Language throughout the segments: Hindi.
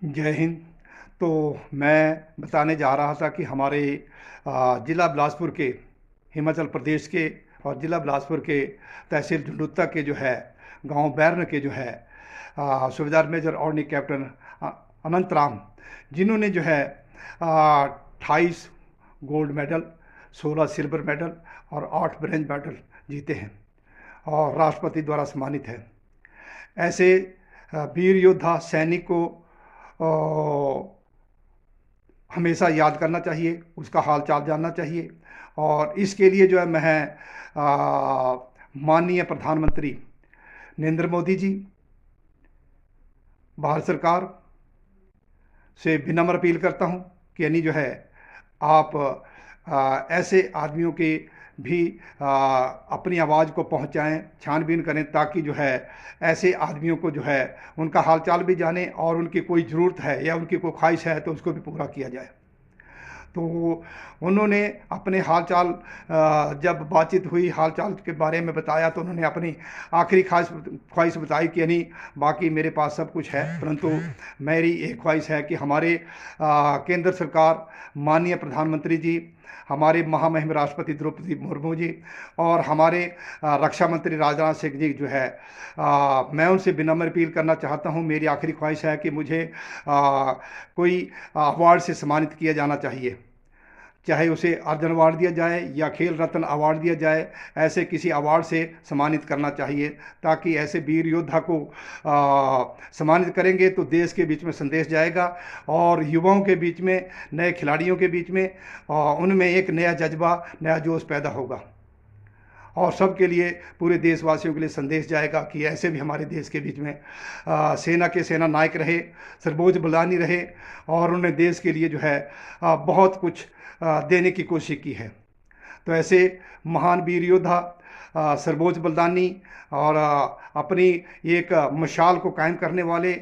जय हिंद। तो मैं बताने जा रहा था कि हमारे ज़िला बिलासपुर के, हिमाचल प्रदेश के, और ज़िला बिलासपुर के तहसील झुंडुत्ता के जो है गांव बैरन के जो है सूबेदार मेजर ऑर्डिनरी कैप्टन अ, अनंत राम, जिन्होंने जो है 28 गोल्ड मेडल, 16 सिल्वर मेडल और 8 ब्रॉन्ज मेडल जीते हैं और राष्ट्रपति द्वारा सम्मानित है। ऐसे वीर योद्धा सैनिक को हमेशा याद करना चाहिए, उसका हाल चाल जानना चाहिए। और इसके लिए जो है मैं माननीय प्रधानमंत्री नरेंद्र मोदी जी, भारत सरकार से विनम्र अपील करता हूं कि यानी जो है आप ऐसे आदमियों के भी अपनी आवाज़ को पहुंचाएं, छानबीन करें, ताकि जो है ऐसे आदमियों को जो है उनका हालचाल भी जाने और उनकी कोई ज़रूरत है या उनकी कोई ख्वाहिश है तो उसको भी पूरा किया जाए। तो उन्होंने अपने हालचाल, जब बातचीत हुई हालचाल के बारे में बताया, तो उन्होंने अपनी आखिरी ख्वाहिश बताई कि नहीं, बाकी मेरे पास सब कुछ है, परंतु मेरी एक ख्वाहिश है कि हमारे केंद्र सरकार, माननीय प्रधानमंत्री जी, हमारे महामहिम राष्ट्रपति द्रौपदी मुर्मू जी और हमारे रक्षा मंत्री राजनाथ सिंह जी जो है, मैं उनसे विनम्र अपील करना चाहता हूं। मेरी आखिरी ख्वाहिश है कि मुझे कोई अवार्ड से सम्मानित किया जाना चाहिए, चाहे उसे अर्जुन अवार्ड दिया जाए या खेल रत्न अवार्ड दिया जाए। ऐसे किसी अवार्ड से सम्मानित करना चाहिए, ताकि ऐसे वीर योद्धा को सम्मानित करेंगे तो देश के बीच में संदेश जाएगा और युवाओं के बीच में, नए खिलाड़ियों के बीच में उनमें एक नया जज्बा, नया जोश पैदा होगा और सबके लिए, पूरे देशवासियों के लिए संदेश जाएगा कि ऐसे भी हमारे देश के बीच में सेना के सेना नायक रहे, सर्वोच्च बलिदानी रहे और उन्होंने देश के लिए जो है बहुत कुछ देने की कोशिश की है। तो ऐसे महान वीर योद्धा, सर्वोच्च बलिदानी और अपनी एक मशाल को कायम करने वाले,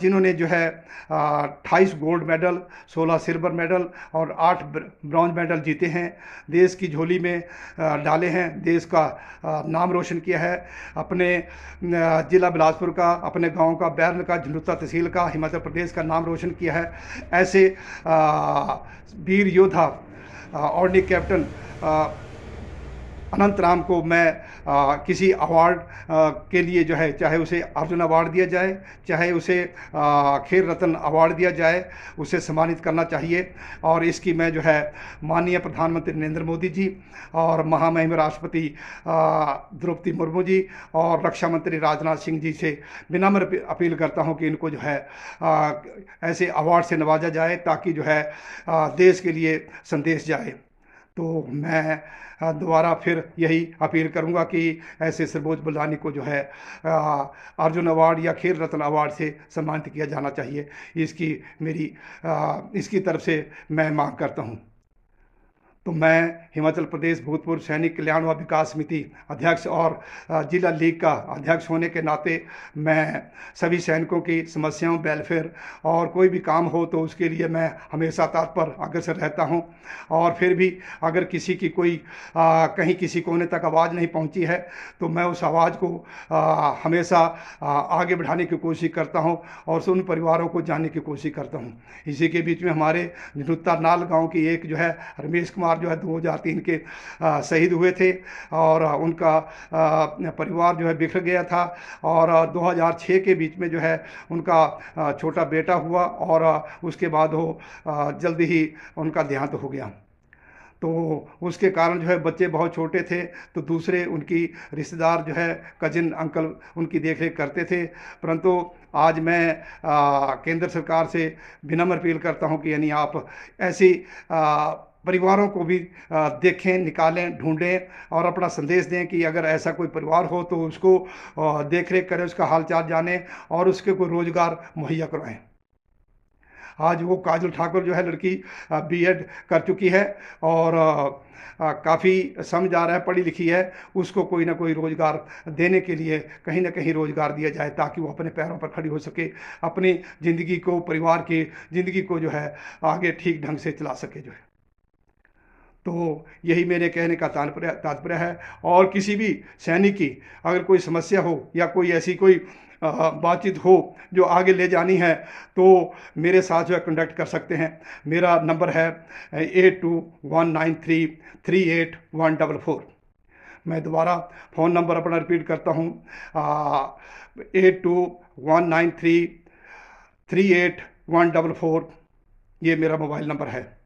जिन्होंने जो है 28 गोल्ड मेडल, 16 सिल्वर मेडल और 8 ब्रॉन्ज मेडल जीते हैं, देश की झोली में डाले हैं, देश का नाम रोशन किया है, अपने ज़िला बिलासपुर का, अपने गांव का, बैरन का, झुंडुत्ता तहसील का, हिमाचल प्रदेश का नाम रोशन किया है। ऐसे वीर योद्धा ऑर्डिनरी कैप्टन अनंत राम को मैं किसी अवार्ड के लिए जो है, चाहे उसे अर्जुन अवार्ड दिया जाए, चाहे उसे खेल रत्न अवार्ड दिया जाए, उसे सम्मानित करना चाहिए। और इसकी मैं जो है माननीय प्रधानमंत्री नरेंद्र मोदी जी और महामहिम राष्ट्रपति द्रौपदी मुर्मू जी और रक्षा मंत्री राजनाथ सिंह जी से विनम्र अपील करता हूं कि इनको जो है ऐसे अवार्ड से नवाजा जाए, ताकि जो है देश के लिए संदेश जाए। तो मैं दोबारा फिर यही अपील करूंगा कि ऐसे सर्वोच्च बलिदानी को जो है अर्जुन अवार्ड या खेल रत्न अवार्ड से सम्मानित किया जाना चाहिए। इसकी मेरी इसकी तरफ से मैं मांग करता हूं। तो मैं हिमाचल प्रदेश भूतपूर्व सैनिक कल्याण व विकास समिति अध्यक्ष और जिला लीग का अध्यक्ष होने के नाते मैं सभी सैनिकों की समस्याओं, वेलफेयर और कोई भी काम हो तो उसके लिए मैं हमेशा तत्पर अग्रसर रहता हूं। और फिर भी अगर किसी की कोई कहीं किसी कोने तक आवाज़ नहीं पहुंची है तो मैं उस आवाज़ को हमेशा आगे बढ़ाने की कोशिश करता हूं और उन परिवारों को जानने की कोशिश करता हूं। इसी के बीच में हमारे झुंडुत्ता नाल गाँव की एक जो है रमेश कुमार जो है 2003 के शहीद हुए थे और उनका परिवार जो है बिखर गया था और 2006 के बीच में जो है उनका छोटा बेटा हुआ और उसके बाद वो जल्दी ही उनका देहांत हो गया। तो उसके कारण जो है बच्चे बहुत छोटे थे, तो दूसरे उनकी रिश्तेदार जो है कजिन अंकल उनकी देखरेख करते थे। परंतु आज मैं केंद्र सरकार से विनम्र अपील करता हूं कि यानी आप ऐसी परिवारों को भी देखें, निकालें, ढूंढें और अपना संदेश दें कि अगर ऐसा कोई परिवार हो तो उसको देख रेख करें, उसका हालचाल जानें और उसके कोई रोज़गार मुहैया करवाएं। आज वो काजल ठाकुर जो है लड़की बीएड कर चुकी है और काफ़ी समझ आ रहा है, पढ़ी लिखी है, उसको कोई ना कोई रोज़गार देने के लिए कहीं ना कहीं रोज़गार दिया जाए, ताकि वो अपने पैरों पर खड़ी हो सके, अपनी ज़िंदगी को, परिवार की ज़िंदगी को जो है आगे ठीक ढंग से चला सके जो है। तो यही मेरे कहने का तात्पर्य है। और किसी भी सैनिक की अगर कोई समस्या हो या कोई ऐसी कोई बातचीत हो जो आगे ले जानी है तो मेरे साथ जो है कॉन्टैक्ट कर सकते हैं। मेरा नंबर है 8219338144। मैं दोबारा फ़ोन नंबर अपना रिपीट करता हूँ, 8219338144, ये मेरा मोबाइल नंबर है।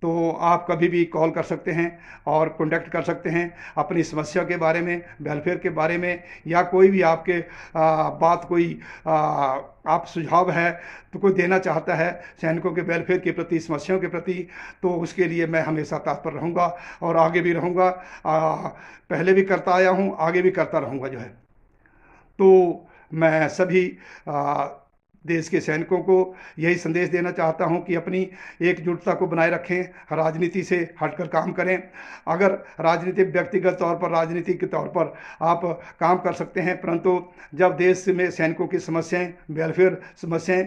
तो आप कभी भी कॉल कर सकते हैं और कॉन्टैक्ट कर सकते हैं अपनी समस्या के बारे में, वेलफेयर के बारे में, या कोई भी आपके बात कोई आप सुझाव है तो कोई देना चाहता है सैनिकों के वेलफेयर के प्रति, समस्याओं के प्रति, तो उसके लिए मैं हमेशा तत्पर रहूँगा और आगे भी रहूँगा। पहले भी करता आया हूँ, आगे भी करता रहूँगा जो है। तो मैं सभी देश के सैनिकों को यही संदेश देना चाहता हूं कि अपनी एकजुटता को बनाए रखें, राजनीति से हटकर काम करें। अगर राजनीति व्यक्तिगत तौर पर, राजनीति के तौर पर आप काम कर सकते हैं, परंतु जब देश में सैनिकों की समस्याएं, वेलफेयर समस्याएं,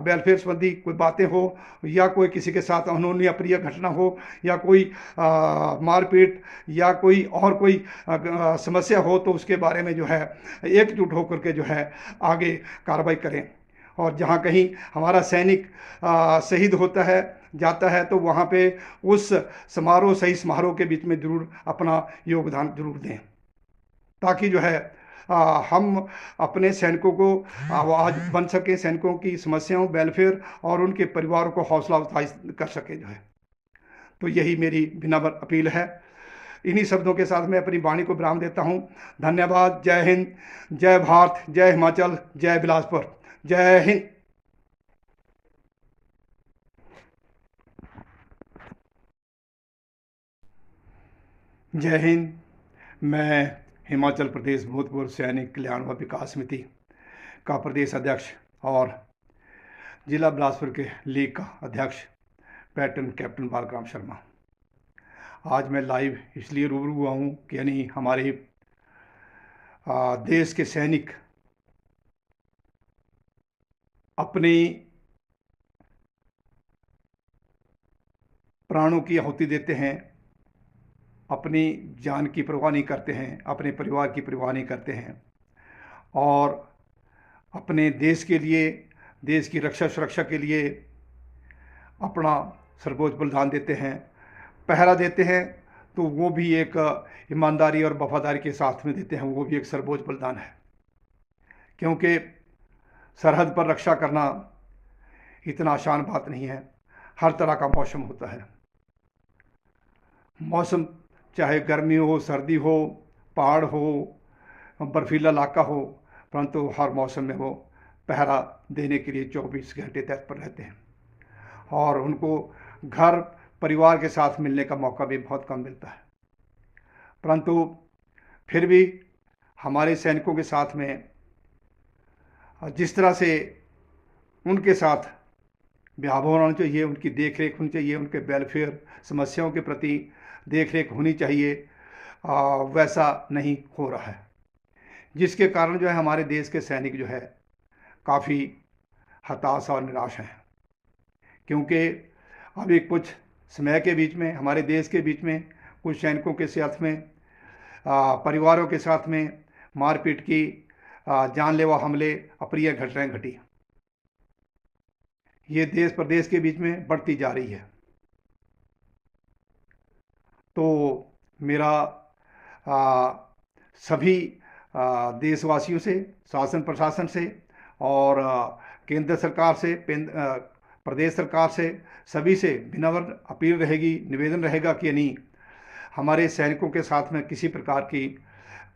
वेलफेयर संबंधी कोई बातें हो, या कोई किसी के साथ अनहोनी अप्रिय घटना हो, या कोई मारपीट, या कोई और कोई समस्या हो, तो उसके बारे में जो है एकजुट होकर के जो है आगे कार्रवाई करें। और जहाँ कहीं हमारा सैनिक शहीद होता है, जाता है, तो वहाँ पे उस समारोह, सही समारोह के बीच में जरूर अपना योगदान जरूर दें, ताकि जो है हम अपने सैनिकों को आवाज़ बन सके, सैनिकों की समस्याओं, वेलफेयर और उनके परिवारों को हौसला अफजाई कर सके जो है। तो यही मेरी विनम्र अपील है। इन्हीं शब्दों के साथ मैं अपनी वाणी को विराम देता हूँ। धन्यवाद। जय हिंद, जय भारत, जय हिमाचल, जय बिलासपुर, जय हिंद। जय हिंद। मैं हिमाचल प्रदेश भूतपूर्व सैनिक कल्याण व विकास समिति का प्रदेश अध्यक्ष और जिला बिलासपुर के लीग का अध्यक्ष पैटर्न कैप्टन बालराम शर्मा। आज मैं लाइव इसलिए रूबरू हुआ हूँ कि यानी हमारे देश के सैनिक अपनी प्राणों की आहुति देते हैं, अपनी जान की परवाह नहीं करते हैं, अपने परिवार की परवाह नहीं करते हैं, और अपने देश के लिए, देश की रक्षा सुरक्षा के लिए अपना सर्वोच्च बलिदान देते हैं, पहरा देते हैं। तो वो भी एक ईमानदारी और वफादारी के साथ में देते हैं, वो भी एक सर्वोच्च बलिदान है। क्योंकि सरहद पर रक्षा करना इतना आसान बात नहीं है। हर तरह का मौसम होता है, मौसम चाहे गर्मी हो, सर्दी हो, पहाड़ हो, बर्फीला इलाका हो, परंतु हर मौसम में वो पहरा देने के लिए 24 घंटे तत्पर रहते हैं, और उनको घर परिवार के साथ मिलने का मौका भी बहुत कम मिलता है। परंतु फिर भी हमारे सैनिकों के साथ में जिस तरह से उनके साथ व्यवहार होना चाहिए, उनकी देख रेख होनी चाहिए, उनके वेलफेयर समस्याओं के प्रति देख रेख होनी चाहिए, वैसा नहीं हो रहा है, जिसके कारण जो है हमारे देश के सैनिक जो है काफ़ी हताश और निराश हैं। क्योंकि अभी कुछ समय के बीच में हमारे देश के बीच में कुछ सैनिकों के साथ में परिवारों के साथ में मारपीट की, जानलेवा हमले, अप्रिय घटनाएं घटी। ये देश प्रदेश के बीच में बढ़ती जा रही है। तो मेरा सभी देशवासियों से, शासन प्रशासन से और केंद्र सरकार से, प्रदेश सरकार से, सभी से विनम्र अपील रहेगी, निवेदन रहेगा कि नहीं, हमारे सैनिकों के साथ में किसी प्रकार की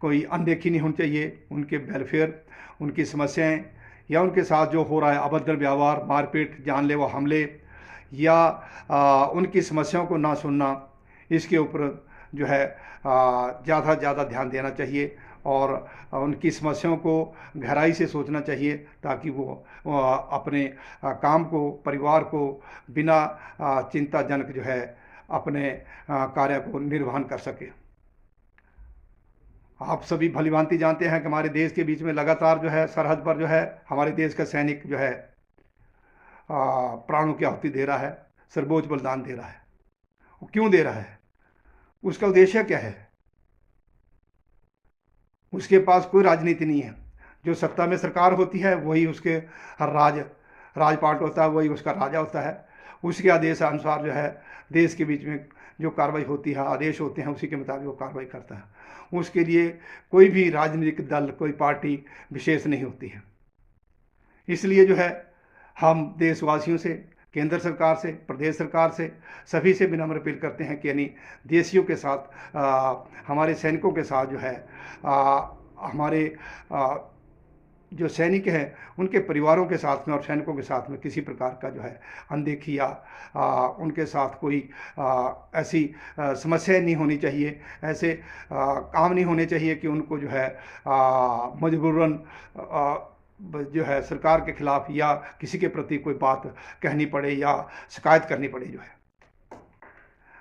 कोई अनदेखी नहीं होनी चाहिए। उनके वेलफेयर, उनकी समस्याएं, या उनके साथ जो हो रहा है अभद्र व्यवहार, मारपीट, जानलेवा हमले, या उनकी समस्याओं को ना सुनना, इसके ऊपर जो है ज़्यादा से ज़्यादा ध्यान देना चाहिए, और उनकी समस्याओं को गहराई से सोचना चाहिए, ताकि वो अपने काम को, परिवार को बिना चिंताजनक जो है अपने कार्य को निर्वहन कर सके। आप सभी भलीभांति जानते हैं कि हमारे देश के बीच में लगातार जो है सरहद पर जो है हमारे देश का सैनिक जो है प्राणों की आहुति दे रहा है, सर्वोच्च बलिदान दे रहा है। वो क्यों दे रहा है? उसका उद्देश्य क्या है? उसके पास कोई राजनीति नहीं है। जो सत्ता में सरकार होती है वही उसके हर राजपाट होता है, वही उसका राजा होता है। उसके आदेश अनुसार जो है देश के बीच में जो कार्रवाई होती है, आदेश होते हैं, उसी के मुताबिक वो कार्रवाई करता है। उसके लिए कोई भी राजनीतिक दल, कोई पार्टी विशेष नहीं होती है। इसलिए जो है हम देशवासियों से, केंद्र सरकार से, प्रदेश सरकार से, सभी से विनम्र अपील करते हैं कि यानी देशियों के साथ, हमारे सैनिकों के साथ जो है, हमारे जो सैनिक हैं उनके परिवारों के साथ में और सैनिकों के साथ में किसी प्रकार का जो है अनदेखी या उनके साथ कोई ऐसी समस्याएं नहीं होनी चाहिए, ऐसे काम नहीं होने चाहिए कि उनको जो है मजबूरन जो है सरकार के खिलाफ या किसी के प्रति कोई बात कहनी पड़े या शिकायत करनी पड़े। जो है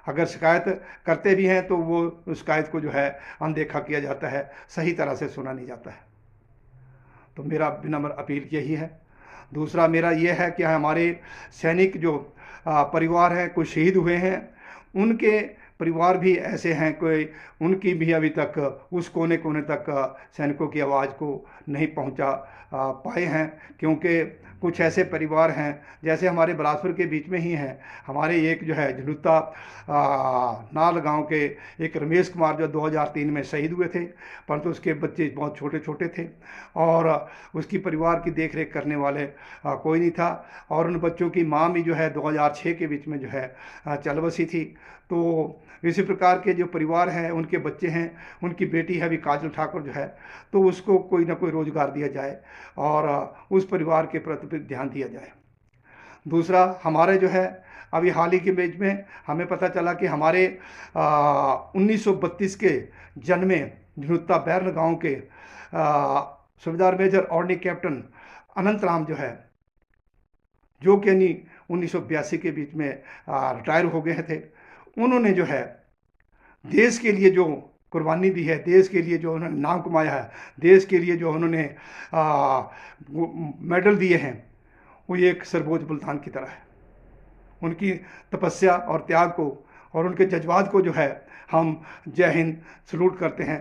अगर शिकायत करते भी हैं तो वो शिकायत को जो है अनदेखा किया जाता है, सही तरह से सुना नहीं जाता है। तो मेरा विनम्र अपील यही है। दूसरा मेरा ये है कि हमारे सैनिक जो परिवार हैं, कोई शहीद हुए हैं, उनके परिवार भी ऐसे हैं, कोई उनकी भी अभी तक उस कोने कोने तक सैनिकों की आवाज़ को नहीं पहुंचा पाए हैं। क्योंकि कुछ ऐसे परिवार हैं, जैसे हमारे बिलासपुर के बीच में ही हैं, हमारे एक जो है झुनुत्ता नाल गांव के एक रमेश कुमार जो 2003 में शहीद हुए थे, परंतु उसके बच्चे बहुत छोटे छोटे थे और उसकी परिवार की देख रेख करने वाले कोई नहीं था। और उन बच्चों की माँ भी जो है 2006 के बीच में जो है चल बसी थी। तो इसी प्रकार के जो परिवार हैं, उनके बच्चे हैं, उनकी बेटी है अभी काजल ठाकुर जो है, तो उसको कोई ना कोई रोज़गार दिया जाए और उस परिवार के प्रति ध्यान दिया जाए। दूसरा हमारे जो है अभी हाल ही के बीच में हमें पता चला कि हमारे 1932 के जन्मे झुनुत्ता बैरन गांव के सूबेदार मेजर ऑर्डिनरी कैप्टन अनंत राम जो है, जो कि 1982 के बीच में रिटायर हो गए थे, उन्होंने जो है देश के लिए जो कुर्बानी दी है, देश के लिए जो उन्होंने नाम कमाया है, देश के लिए जो उन्होंने मेडल दिए हैं, वो एक सर्वोच्च बलिदान की तरह है। उनकी तपस्या और त्याग को और उनके जज्बात को जो है हम जय हिंद सलूट करते हैं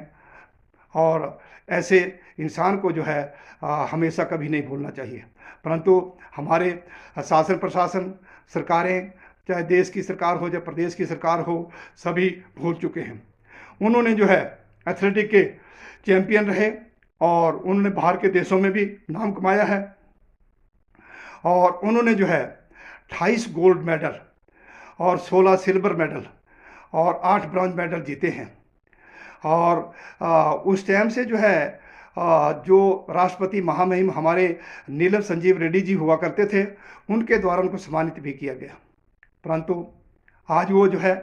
और ऐसे इंसान को जो है हमेशा कभी नहीं भूलना चाहिए। परंतु हमारे शासन प्रशासन, सरकारें, चाहे देश की सरकार हो, चाहे प्रदेश की सरकार हो, सभी भूल चुके हैं। उन्होंने जो है एथलेटिक के चैंपियन रहे और उन्होंने बाहर के देशों में भी नाम कमाया है और उन्होंने जो है 28 गोल्ड मेडल और 16 सिल्वर मेडल और 8 ब्रॉन्ज मेडल जीते हैं। और उस टाइम से जो है जो राष्ट्रपति महामहिम हमारे नीलम संजीव रेड्डी जी हुआ करते थे, उनके द्वारा उनको सम्मानित भी किया गया। परंतु आज वो जो है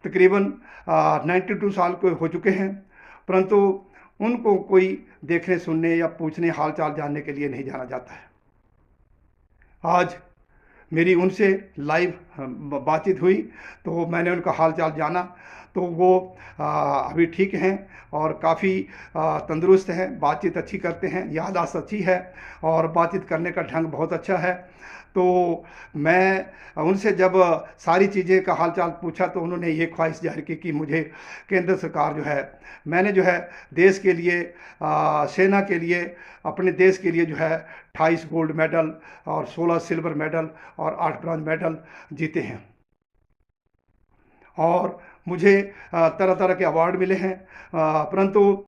तकरीबन 92 साल के हो चुके हैं, परंतु उनको कोई देखने, सुनने या पूछने, हाल चाल जानने के लिए नहीं जाना जाता है। आज मेरी उनसे लाइव बातचीत हुई तो मैंने उनका हाल चाल जाना, तो वो अभी ठीक हैं और काफ़ी तंदुरुस्त हैं, बातचीत अच्छी करते हैं, याददाश्त अच्छी है और बातचीत करने का ढंग बहुत अच्छा है। तो मैं उनसे जब सारी चीज़ें का हाल चाल पूछा तो उन्होंने ये ख्वाहिश जाहिर की कि मुझे केंद्र सरकार जो है, मैंने जो है देश के लिए, सेना के लिए, अपने देश के लिए जो है 28 गोल्ड मेडल और 16 सिल्वर मेडल और 8 ब्रॉन्ज मेडल जीते हैं और मुझे तरह तरह के अवार्ड मिले हैं। परंतु